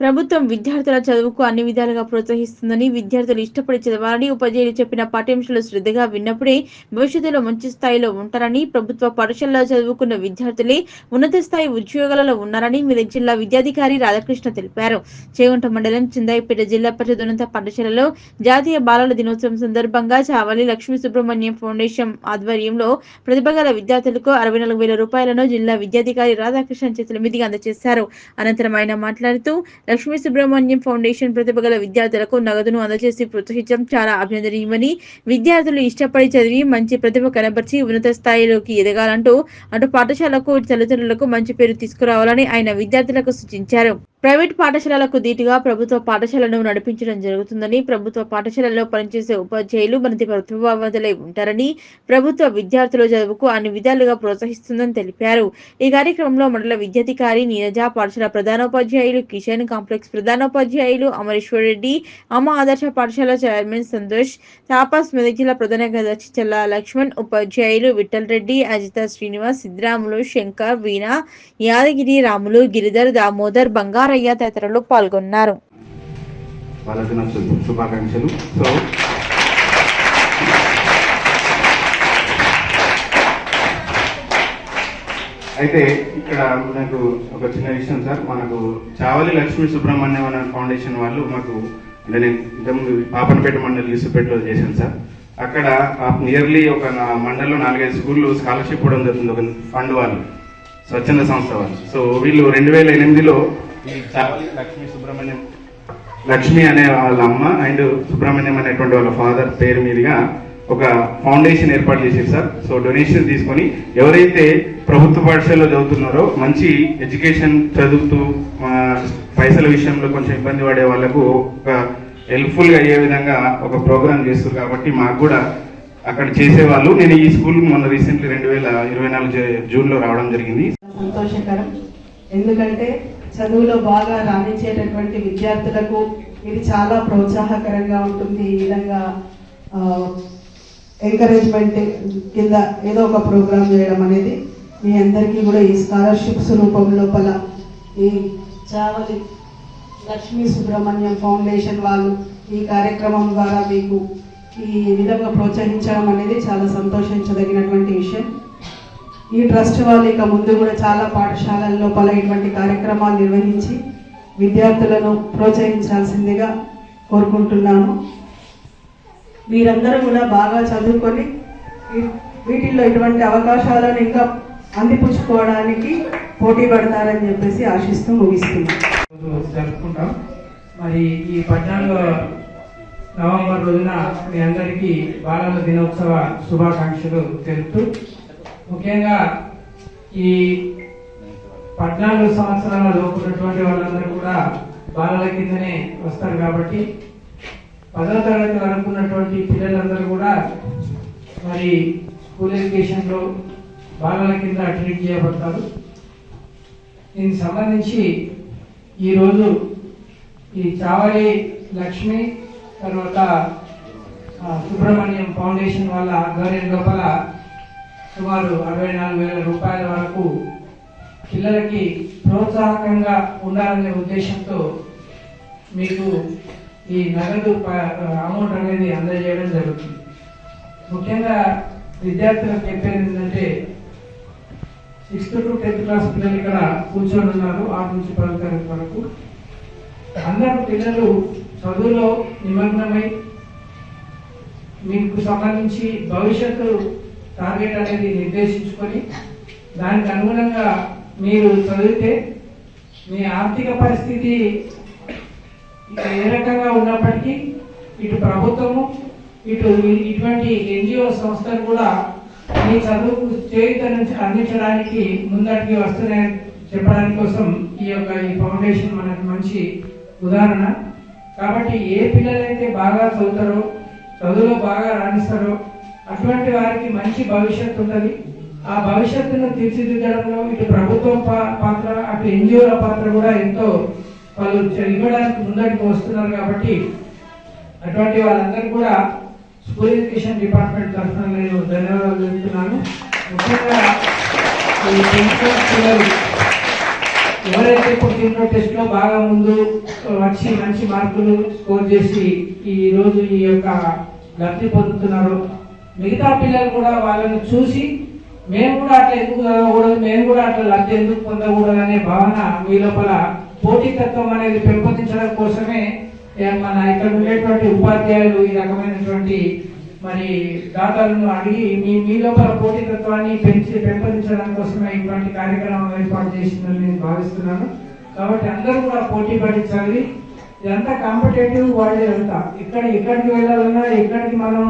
ప్రభుత్వం విద్యార్థుల చదువుకు అన్ని విధాలుగా ప్రోత్సహిస్తుందని, విద్యార్థులు ఇష్టపడి చదవాలని ఉపాధ్యాయులు చెప్పిన పాఠ్యాంశాలు శ్రద్ధగా విన్నప్పుడే భవిష్యత్తులో మంచి స్థాయిలో ఉంటారని, ప్రభుత్వ పాఠశాలలో చదువుకున్న విద్యార్థులే ఉన్నత స్థాయి ఉద్యోగాలలో ఉన్నారని మెదక్ జిల్లా విద్యాధికారి రాధాకృష్ణ తెలిపారు. చేగుంట మండలం చిందాయిపేట జిల్లా పరిషత్ ఉన్నత పాఠశాలలో జాతీయ బాలల దినోత్సవం సందర్భంగా చావలి లక్ష్మీ సుబ్రహ్మణ్యం ఫౌండేషన్ ఆధ్వర్యంలో ప్రతిభ గల విద్యార్థులకు 64,000 రూపాయలను జిల్లా విద్యాధికారి రాధాకృష్ణ చేతుల మీదుగా అందజేశారు. అనంతరం ఆయన మాట్లాడుతూ లక్ష్మీ సుబ్రహ్మణ్యం ఫౌండేషన్ ప్రతిభ గల విద్యార్థులకు నగదును అందజేసి ప్రోత్సహించడం చాలా అభినందనీయమని, విద్యార్థులు ఇష్టపడి చదివి మంచి ప్రతిభ కనబర్చి ఉన్నత స్థాయిలోకి ఎదగాలంటూ అటు పాఠశాలకు తల్లిదండ్రులకు మంచి పేరు తీసుకురావాలని ఆయన విద్యార్థులకు సూచించారు. ప్రైవేట్ పాఠశాలలకు ధీటుగా ప్రభుత్వ పాఠశాలను నడిపించడం జరుగుతుందని, ప్రభుత్వ పాఠశాలలో పనిచేసే ఉపాధ్యాయులు మనది ప్రతిభావంతులై ఉంటారని, ప్రభుత్వ విద్యార్థుల చదువుకు అన్ని విధాలుగా ప్రోత్సహిస్తుందని తెలిపారు. ఈ కార్యక్రమంలో మండల విద్యాధికారి నీరజ, పాఠశాల ప్రధానోపాధ్యాయులు కిషన్, కాంప్లెక్స్ ప్రధానోపాధ్యాయులు అమరేశ్వర్ రెడ్డి, అమ్మ ఆదర్శ పాఠశాల చైర్మన్ సంతోష్, తాపస్ మెదక్ జిల్లా ప్రధాన కార్యదర్శి చల్లా లక్ష్మణ్, ఉపాధ్యాయులు విఠల్ రెడ్డి, అజిత శ్రీనివాస్, సిద్ధిరాములు, శంకర్, వీణ, యాదగిరి, రాములు, గిరిధర్, దామోదర్, బంగారయ్య తదితరులు పాల్గొన్నారు. శుభాకాంక్షలు. అయితే ఇక్కడ నాకు ఒక చిన్న విషయం సార్, మనకు చావలి లక్ష్మీ సుబ్రహ్మణ్యం అనే ఫౌండేషన్ వాళ్ళు మాకు, అంటే నేను ఇంతకుముందు పాపనపేట మండలి యూసుపేటలో చేశాను సార్. అక్కడ నియర్లీ ఒక మండలంలో 4-5 స్కూళ్ళు స్కాలర్షిప్ ఇవ్వడం జరుగుతుంది, ఒక ఫండ్ వాళ్ళు, స్వచ్ఛంద సంస్థ వాళ్ళు. సో వీళ్ళు 2008లో ఈ చావలి లక్ష్మి అనే వాళ్ళ అమ్మ అండ్ సుబ్రహ్మణ్యం అనేటువంటి వాళ్ళ ఫాదర్ పేరు మీదుగా ఒక ఫౌండేషన్ ఏర్పాటు చేశారు సార్. సో డొనేషన్ తీసుకొని ఎవరైతే ప్రభుత్వ పాఠశాలలో చదువుతున్నారో, మంచి ఎడ్యుకేషన్ చదువుతూ పైసల విషయంలో కొంచెం ఇబ్బంది పడే వాళ్ళకు ఒక హెల్ప్ఫుల్గా అయ్యే విధంగా ఒక ప్రోగ్రామ్ చేస్తారు. కాబట్టి మాకు కూడా అక్కడ చేసేవాళ్ళు, నేను ఈ స్కూల్ మొన్న రీసెంట్లీ 2024 జూన్లో రావడం జరిగింది. సంతోషకరం, ఎందుకంటే చదువులో బాగా రాణించేటటువంటి విద్యార్థులకు ఇది చాలా ప్రోత్సాహకరంగా ఉంటుంది. ఈ విధంగా ఎంకరేజ్మెంట్ కింద ఏదో ఒక ప్రోగ్రామ్ చేయడం అనేది మీ అందరికీ కూడా ఈ స్కాలర్షిప్స్ రూపం లోపల ఈ చావలి లక్ష్మీ సుబ్రహ్మణ్యం ఫౌండేషన్ వాళ్ళు ఈ కార్యక్రమం ద్వారా మీకు ఈ విధంగా ప్రోత్సహించడం అనేది చాలా సంతోషించదగినటువంటి విషయం. ఈ ట్రస్ట్ వాళ్ళు ఇక ముందు కూడా చాలా పాఠశాలల లోపల ఇటువంటి కార్యక్రమాలు నిర్వహించి విద్యార్థులను ప్రోత్సహించాల్సిందిగా కోరుకుంటున్నాను. మీరందరూ కూడా బాగా చదువుకొని వీటిల్లో ఇటువంటి అవకాశాలను ఇంకా అందిపుచ్చుకోవడానికి పోటీ పడతారని చెప్పేసి ఆశిస్తూ ముగిస్తున్నాం. జరుపుకుంటాం. మరి ఈ 14 నవంబర్ రోజున మీ అందరికీ బాలల దినోత్సవ శుభాకాంక్షలు తెలుపుతూ, ముఖ్యంగా ఈ 14 సంవత్సరాల లోపు ఉన్నటువంటి వాళ్ళందరూ కూడా బాలల కిందనే వస్తారు. కాబట్టి 10వ తరగతి వరకు ఉన్నటువంటి పిల్లలందరూ కూడా మరి స్కూల్ ఎడ్యుకేషన్లో బాలల కింద ట్రీట్ చేయబడతారు. దీనికి సంబంధించి ఈరోజు ఈ చావలి లక్ష్మి తర్వాత సుబ్రహ్మణ్యం ఫౌండేషన్ వాళ్ళ ఆధ్వర్యం లోపల సుమారు 64,000 రూపాయల వరకు పిల్లలకి ప్రోత్సాహకంగా ఉండాలనే ఉద్దేశంతో మీకు ఈ నగదు అమౌంట్ అనేది అందజేయడం జరుగుతుంది. ముఖ్యంగా విద్యార్థులకు చెప్పేది ఏంటంటే 6th to 10th క్లాస్ పిల్లలు ఇక్కడ కూర్చొని ఉన్నారు. 6 నుంచి 10వ తరగతి వరకు అందరూ పిల్లలు చదువులో నిమగ్నమై మీకు సంబంధించి భవిష్యత్తు టార్గెట్ అనేది నిర్దేశించుకొని దానికి అనుగుణంగా మీరు చదివితే మీ ఆర్థిక పరిస్థితి ఏ రకంగా ఉన్నప్పటికీ ఇటు ప్రభుత్వము ఇటువంటి NGO సంస్థలు కూడా మీ చదువుకు చేయూత నుంచి అందించడానికి ముందటికి వస్తున్నాయని చెప్పడానికి కోసం ఈ ఫౌండేషన్ మనకు మంచి ఉదాహరణ. కాబట్టి ఏ పిల్లలైతే బాగా చదువుతారో, చదువులో బాగా రాణిస్తారో అటువంటి వారికి మంచి భవిష్యత్తు ఉంటుంది. ఆ భవిష్యత్తును తీర్చిదిద్దడంలో ఇటు ప్రభుత్వం పాత్ర, అటు NGOల పాత్ర కూడా ఎంతో వాళ్ళు ఇవ్వడానికి ముందడికి వస్తున్నారు. కాబట్టి అటువంటి వాళ్ళందరూ కూడా స్కూల్ ఎడ్యుకేషన్ డిపార్ట్మెంట్ తరఫున నేను ధన్యవాదాలు చెప్తున్నాను. ముఖ్యంగా ఈ ఎవరైతే ఇప్పుడు దీంట్లో టెస్ట్ లో బాగా ముందు వచ్చి మంచి మార్కులు స్కోర్ చేసి ఈ రోజు ఈ యొక్క లబ్ధి పొందుతున్నారో మిగతా పిల్లలు కూడా వాళ్ళని చూసి మేము కూడా అట్లా ఎందుకు చదవకూడదు, మేము కూడా అట్లా లబ్ధి ఎందుకు పొందకూడదు అనే భావన మీ లోపల పోటీతత్వం అనేది పెంపొందించడం కోసమే మన ఇక్కడ ఉండేటువంటి ఉపాధ్యాయులు ఈ రకమైనటువంటి మరి దాతలను అడిగి మీ లోపల పోటీతత్వాన్ని పెంపొందించడం కోసమే ఇటువంటి కార్యక్రమం ఏర్పాటు చేసిందని నేను భావిస్తున్నాను. కాబట్టి అందరూ కూడా పోటీ పడి చదివి ఇదంతా కాంపిటేటివ్ వరల్డ్ అంతా ఎక్కడికి వెళ్ళాలన్నా ఎక్కడికి మనం